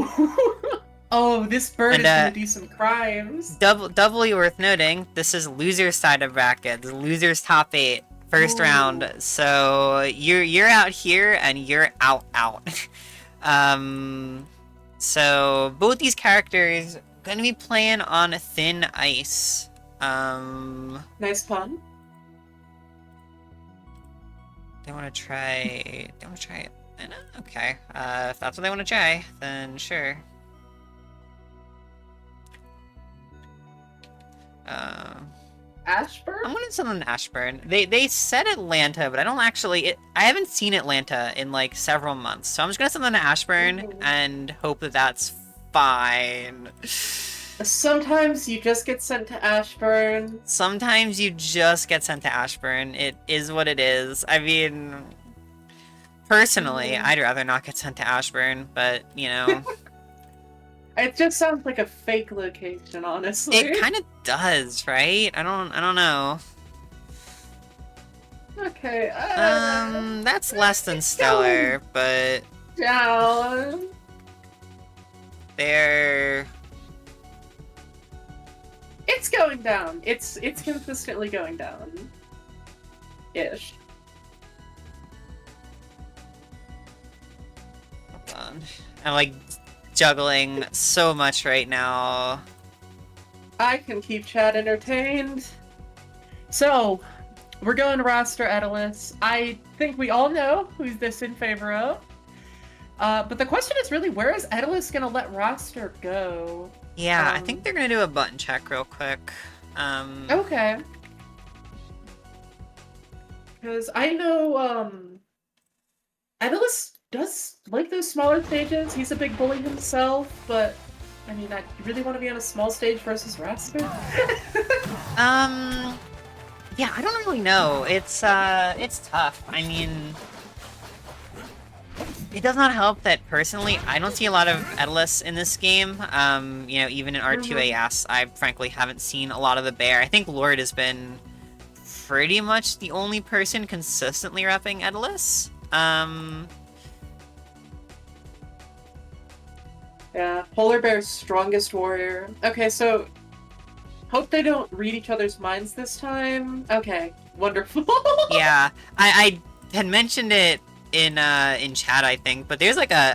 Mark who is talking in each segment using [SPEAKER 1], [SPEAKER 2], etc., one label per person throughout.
[SPEAKER 1] Oh, oh, this bird
[SPEAKER 2] And
[SPEAKER 1] is gonna do some crimes.
[SPEAKER 2] doubly worth noting, this is loser's side of bracket, the loser's top 8, first
[SPEAKER 1] Ooh.
[SPEAKER 2] round. So you're out here and you're out. So both these characters gonna be playing on thin ice.
[SPEAKER 1] Nice pun.
[SPEAKER 2] They want to try. They want to try it. Okay. If that's what they want to try, then sure.
[SPEAKER 1] Ashburn?
[SPEAKER 2] I'm gonna send them to Ashburn. They said Atlanta, but I don't actually. I haven't seen Atlanta in like several months, so I'm just gonna send them to Ashburn and hope that that's fine.
[SPEAKER 1] Sometimes you just get sent to Ashburn.
[SPEAKER 2] Sometimes you just get sent to Ashburn. It is what it is. I mean, personally, I'd rather not get sent to Ashburn, but you know.
[SPEAKER 1] It just sounds like a fake location, honestly.
[SPEAKER 2] It kind of does, right? I don't know.
[SPEAKER 1] Okay.
[SPEAKER 2] That's less than stellar, but
[SPEAKER 1] down.
[SPEAKER 2] they're.
[SPEAKER 1] It's going down. It's consistently going down. Ish.
[SPEAKER 2] Hold on. I'm like juggling so much right now.
[SPEAKER 1] I can keep chat entertained. So, we're going to Rivals of Etalus. I think we all know who's this in favor of. But the question is really, where is Etalus going to let Wrastor go?
[SPEAKER 2] Yeah, I think they're gonna do a button check real quick.
[SPEAKER 1] Okay. Because I know, Etalus does like those smaller stages. He's a big bully himself, but I mean, I really want to be on a small stage versus Wrastor.
[SPEAKER 2] Yeah, I don't really know. It's tough. I mean, it does not help that personally I don't see a lot of Etalus in this game. You know, even in R2AS, I frankly haven't seen a lot of the bear. I think Lord has been pretty much the only person consistently repping Etalus.
[SPEAKER 1] Yeah, Polar Bear's strongest warrior. Okay, so hope they don't read each other's minds this time. Okay, wonderful.
[SPEAKER 2] Yeah, I had mentioned it in chat, I think, but there's like a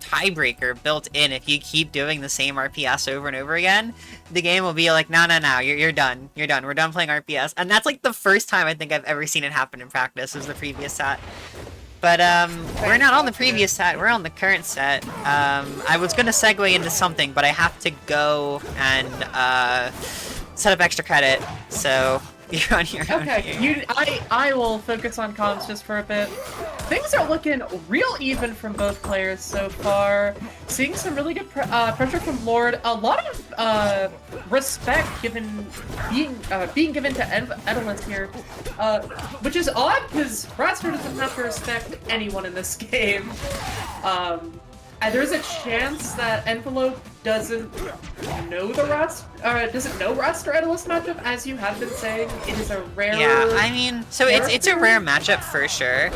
[SPEAKER 2] tiebreaker built in. If you keep doing the same RPS over and over again, the game will be like, no, you're done. We're done playing RPS. And that's like the first time I think I've ever seen it happen in practice, was the previous set. But we're not on the previous set, we're on the current set. I was gonna segue into something, but I have to go and set up extra credit, so you're on your own.
[SPEAKER 1] Okay, I will focus on comms just for a bit. Things are looking real even from both players so far. Seeing some really good pressure from Lord. A lot of respect being given to Etalus here, which is odd because Wrastor doesn't have to respect anyone in this game. And there's a chance that Env3lop doesn't know Wrastor Etalus matchup, as you have been saying. It is a rare.
[SPEAKER 2] Yeah, I mean, so it's a rare matchup for sure.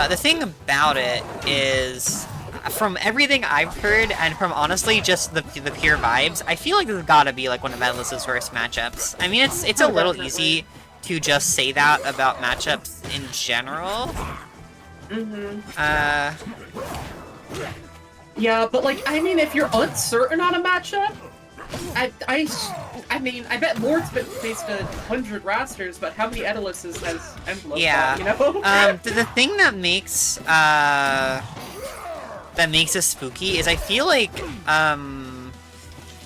[SPEAKER 2] The thing about it is, from everything I've heard, and from honestly just the pure vibes, I feel like this has gotta be like one of Etalus' worst matchups. I mean, it's a little easy to just say that about matchups in general.
[SPEAKER 1] Yeah, but like, I mean, if you're uncertain on a matchup, I mean, I bet Lord's been faced 100 Wrastors, but how many Etaluses has Env3lop
[SPEAKER 2] Yeah.
[SPEAKER 1] got, you know?
[SPEAKER 2] The thing that makes it spooky is I feel like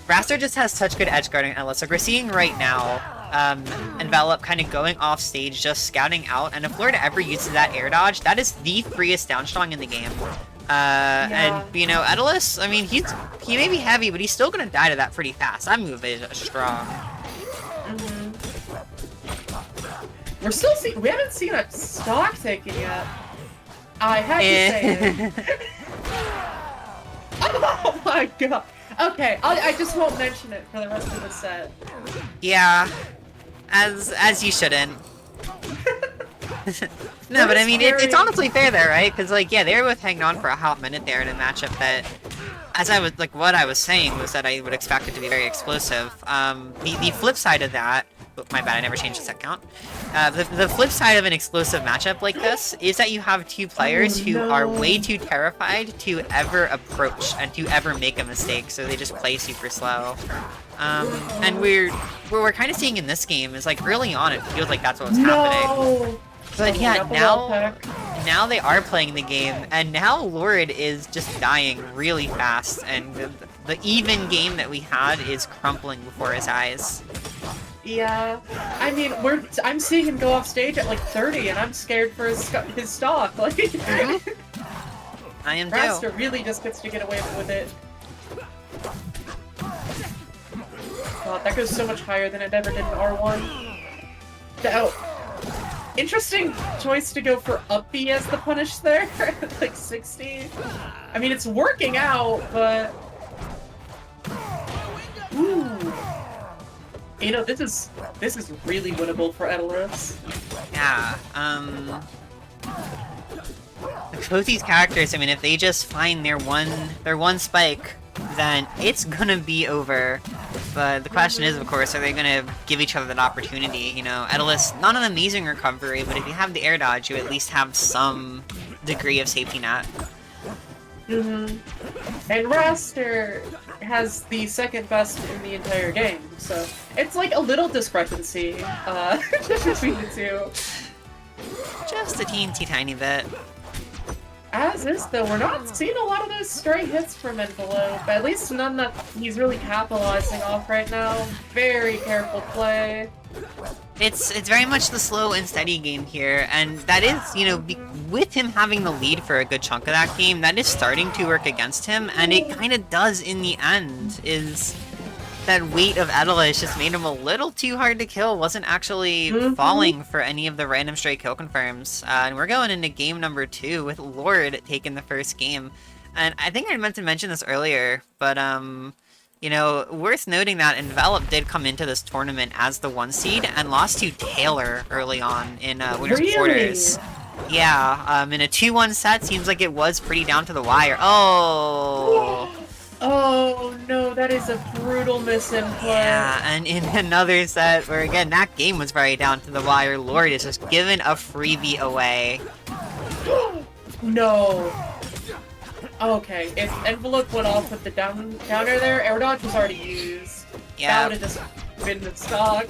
[SPEAKER 2] Wrastor just has such good edge guarding Etalus. Like we're seeing right now, Env3lop kind of going off stage, just scouting out, and if Lord ever uses that air dodge, that is the freest down strong in the game. And, you know, Etalus, I mean, he may be heavy, but he's still gonna die to that pretty fast. That move is strong.
[SPEAKER 1] We haven't seen a stock taken yet. I have to say it. Oh my god. Okay, I just won't mention it for the rest of the set.
[SPEAKER 2] Yeah. As you shouldn't. No, but I mean, it's honestly fair there, right? Because, like, yeah, they were both hanging on for a hot minute there in a matchup that as I was like, what I was saying was that I would expect it to be very explosive. The flip side of that, oh, my bad, I never changed the set count. The flip side of an explosive matchup like this is that you have two players who are way too terrified to ever approach and to ever make a mistake, so they just play super slow. And what we're kind of seeing in this game is like early on it feels like that's what was happening. But yeah, now they are playing the game, and now Lord is just dying really fast, and the even game that we had is crumpling before his eyes.
[SPEAKER 1] Yeah, I mean, I'm seeing him go off stage at like 30, and I'm scared for his stock. Like,
[SPEAKER 2] I am too.
[SPEAKER 1] Rivals really just gets to get away with it. God, that goes so much higher than it ever did in R1. Oh. Interesting choice to go for up B as the punish there, like 60. I mean, it's working out, but... Ooh. You know, this is really winnable for Etalus.
[SPEAKER 2] Yeah, both these characters, I mean, if they just find their one spike, then it's gonna be over. But the question is, of course, are they gonna give each other that opportunity? You know, Etalus, not an amazing recovery, but if you have the air dodge, you at least have some degree of safety net.
[SPEAKER 1] And Wrastor has the second best in the entire game, so it's like a little discrepancy between the two.
[SPEAKER 2] Just a teensy tiny bit.
[SPEAKER 1] As is, though, we're not seeing a lot of those stray hits from Env3lop, at least none that he's really capitalizing off right now. Very careful play.
[SPEAKER 2] It's very much the slow and steady game here, and that is, you know, with him having the lead for a good chunk of that game, that is starting to work against him, and it kind of does in the end, is that weight of Etalus just made him a little too hard to kill, wasn't actually falling for any of the random stray kill confirms. And we're going into game number 2 with Lord taking the first game. And I think I meant to mention this earlier, but you know, worth noting that Env3lop did come into this tournament as the 1 seed and lost to Taylor early on in winners quarters. Yeah, in a 2-1 set, seems like it was pretty down to the wire. Oh!
[SPEAKER 1] Oh no, that is a brutal misinput.
[SPEAKER 2] Yeah, and in another set where again that game was very down to the wire, Lord is just giving a freebie away.
[SPEAKER 1] No. Okay, if Env3lop went off with the downer there, air dodge was already used.
[SPEAKER 2] Yeah.
[SPEAKER 1] That would have just been the stock.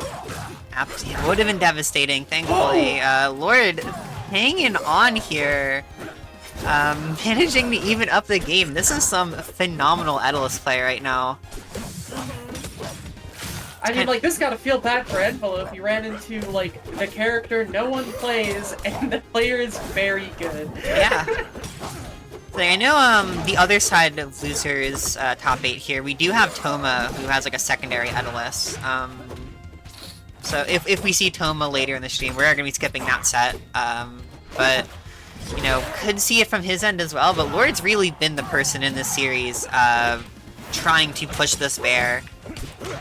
[SPEAKER 2] Absolutely, would have been devastating. Thankfully, Lord hanging on here. Managing to even up the game. This is some phenomenal Etalus play right now.
[SPEAKER 1] I mean, like, this gotta feel bad for Env3lop. He ran into, like, the character no one plays, and the player is very good.
[SPEAKER 2] Yeah. So I know, the other side of losers, top 8 here, we do have Toma, who has, like, a secondary Etalus. So if we see Toma later in the stream, we're gonna be skipping that set. But... you know, could see it from his end as well, but Lord's really been the person in this series trying to push this bear.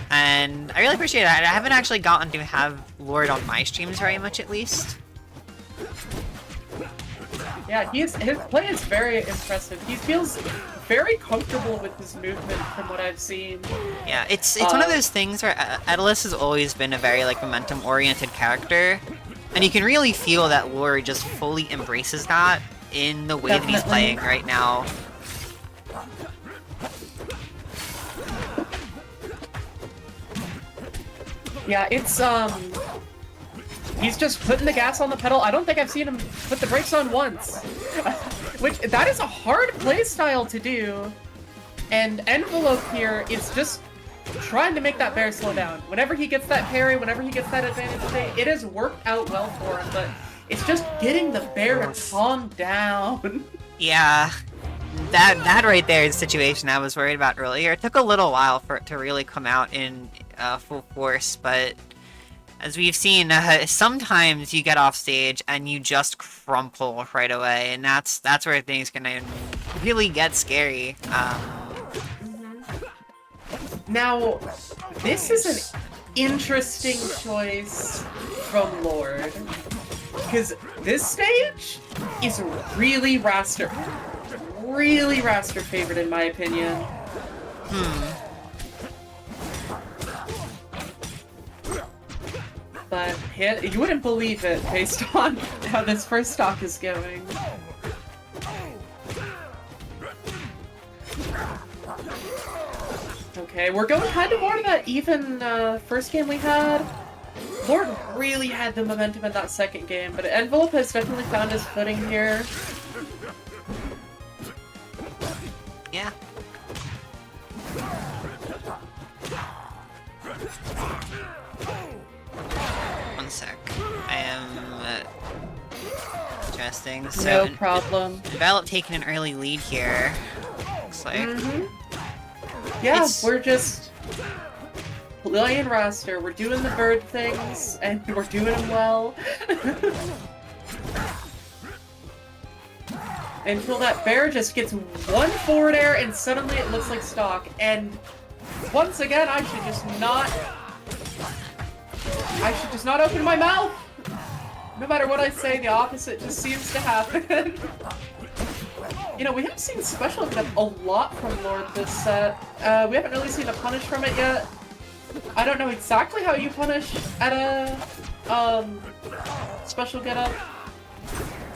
[SPEAKER 2] And I really appreciate it. I haven't actually gotten to have Lord on my streams very much, at least.
[SPEAKER 1] Yeah, his play is very impressive. He feels very comfortable with his movement from what I've seen.
[SPEAKER 2] Yeah, it's one of those things where Etalus has always been a very, like, momentum-oriented character. And you can really feel that Lord just fully embraces that in the way that he's playing right now.
[SPEAKER 1] Yeah, it's, he's just putting the gas on the pedal. I don't think I've seen him put the brakes on once. Which, that is a hard playstyle to do. And Env3lop here is just trying to make that bear slow down. Whenever he gets that parry, whenever he gets that advantage play, it has worked out well for him, but it's just getting the bear to calm down.
[SPEAKER 2] Yeah, that right there is the situation I was worried about earlier. It took a little while for it to really come out in full force, but as we've seen, sometimes you get off stage and you just crumple right away, and that's where things can really get scary.
[SPEAKER 1] Now, this is an interesting choice from Lord, because this stage is really Wrastor. really Wrastor favorite in my opinion. But you wouldn't believe it based on how this first stock is going. Okay, we're going kind of more to that even first game we had. Lord really had the momentum in that second game, but Env3lop has definitely found his footing here.
[SPEAKER 2] Yeah. One sec. I am... interesting. So,
[SPEAKER 1] no problem.
[SPEAKER 2] Env3lop taking an early lead here. Looks like.
[SPEAKER 1] Yeah, we're just playing Wrastor. We're doing the bird things, and we're doing them well. Until that bear just gets one forward air, and suddenly it looks like stock. And once again, I should just not open my mouth. No matter what I say, the opposite just seems to happen. You know, we haven't seen special attack a lot from Lord this set. We haven't really seen a punish from it yet. I don't know exactly how you punish at a special getup,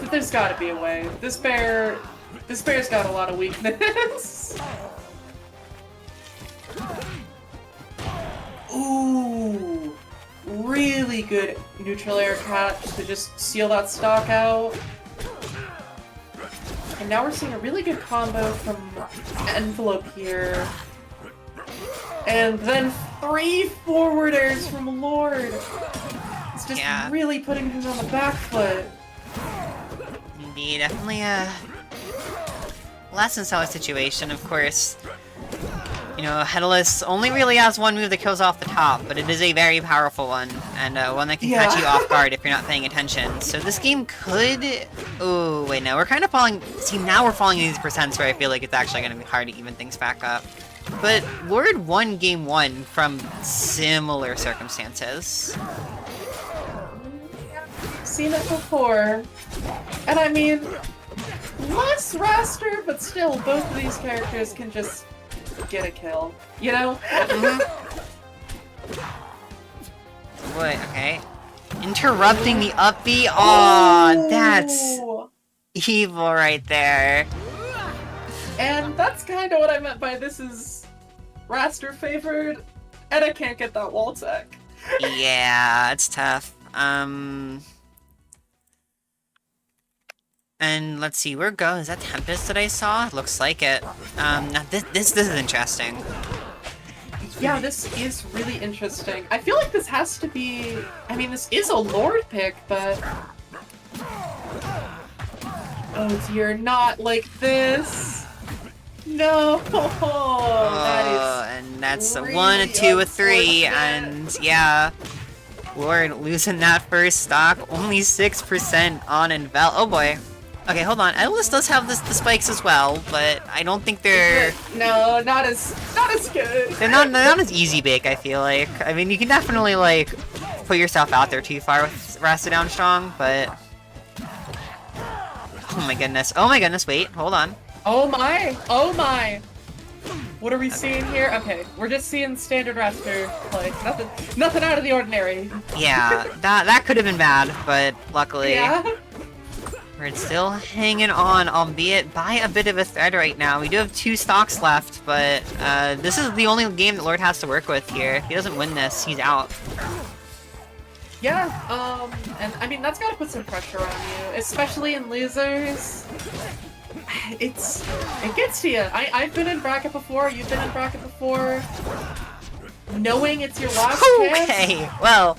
[SPEAKER 1] but there's gotta be a way. This bear's got a lot of weakness. Ooh, really good neutral air catch to just seal that stock out. And now we're seeing a really good combo from Env3lop here. And then 3 forward airs from Lord. It's just really putting him on the back foot.
[SPEAKER 2] Indeed, definitely a less than solid situation, of course. You know, Etalus only really has one move that kills off the top, but it is a very powerful one, and one that can catch you off guard if you're not paying attention. So this game could... Oh, wait, no, we're kind of falling... See, now we're falling in these percents where I feel like it's actually going to be hard to even things back up. But Lord won game 1 from similar circumstances.
[SPEAKER 1] Seen it before. And I mean, less Wrastor, but still, both of these characters can just get a kill, you know?
[SPEAKER 2] Wait, okay. Interrupting the up B? Aw, that's evil right there.
[SPEAKER 1] And that's kind of what I meant by this is Wrastor favored, and I can't get that wall tech.
[SPEAKER 2] Yeah, it's tough. And let's see, where go? Is that Tempest that I saw? Looks like it. Now this is interesting.
[SPEAKER 1] Yeah, this is really interesting. I feel like this has to be... I mean, this is a Lord pick, but... Oh dear, not like this! No! That is
[SPEAKER 2] and that's
[SPEAKER 1] really
[SPEAKER 2] a 1, a 2, a 3, and yeah. Lord losing that first stock, only 6% on Env3lop. Oh boy. Okay, hold on. Etalus does have the spikes as well, but I don't think they're...
[SPEAKER 1] No, not as good.
[SPEAKER 2] They're not as easy bake, I feel like. I mean, you can definitely, like, put yourself out there too far with Wrastor down strong, but... Oh my goodness, wait, hold on.
[SPEAKER 1] Oh my! What are we seeing here? Okay, we're just seeing standard Wrastor play. Nothing out of the ordinary.
[SPEAKER 2] Yeah, that could have been bad, but luckily...
[SPEAKER 1] Yeah.
[SPEAKER 2] We're still hanging on, albeit by a bit of a thread right now. We do have 2 stocks left, but this is the only game that Lord has to work with here. If he doesn't win this, he's out.
[SPEAKER 1] Yeah, and I mean, that's gotta put some pressure on you, especially in losers. It gets to you. I've been in bracket before, you've been in bracket before. Knowing it's your last chance.
[SPEAKER 2] Okay, well,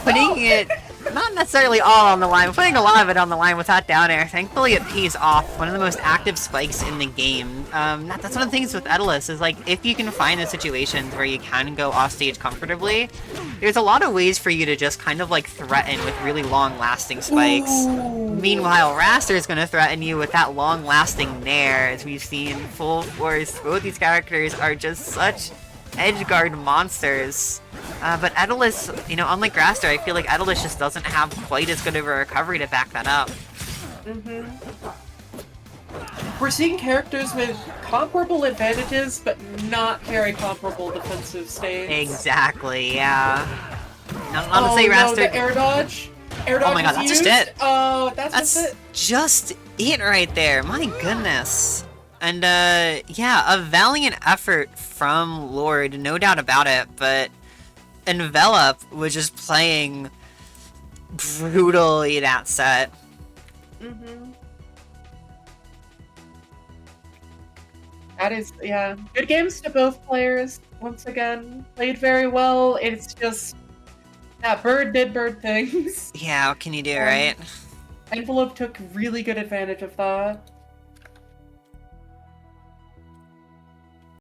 [SPEAKER 2] putting it... Not necessarily all on the line, but putting a lot of it on the line with that down air. Thankfully, it pays off. One of the most active spikes in the game. That's one of the things with Etalus, is like, if you can find the situations where you can go off stage comfortably, there's a lot of ways for you to just kind of like threaten with really long-lasting spikes.
[SPEAKER 1] Ooh.
[SPEAKER 2] Meanwhile, Wrastor is going to threaten you with that long-lasting nair, as we've seen full force. Both these characters are just such edgeguard monsters. But Etalus, you know, unlike Wrastor, I feel like Etalus just doesn't have quite as good of a recovery to back that up.
[SPEAKER 1] we're seeing characters with comparable advantages, but not very comparable defensive states.
[SPEAKER 2] Exactly, yeah. Not to say
[SPEAKER 1] no,
[SPEAKER 2] Wrastor...
[SPEAKER 1] the air dodge. Air dodge
[SPEAKER 2] Oh my god, that's just it!
[SPEAKER 1] Oh, that's just it.
[SPEAKER 2] Just it right there, my goodness. And, yeah, a valiant effort from Lord, no doubt about it, but Env3lop was just playing brutally that set.
[SPEAKER 1] Mm-hmm. That is, yeah. Good games to both players, once again. Played very well, it's just... that bird did bird things.
[SPEAKER 2] Yeah, what can you do, right?
[SPEAKER 1] Env3lop took really good advantage of that.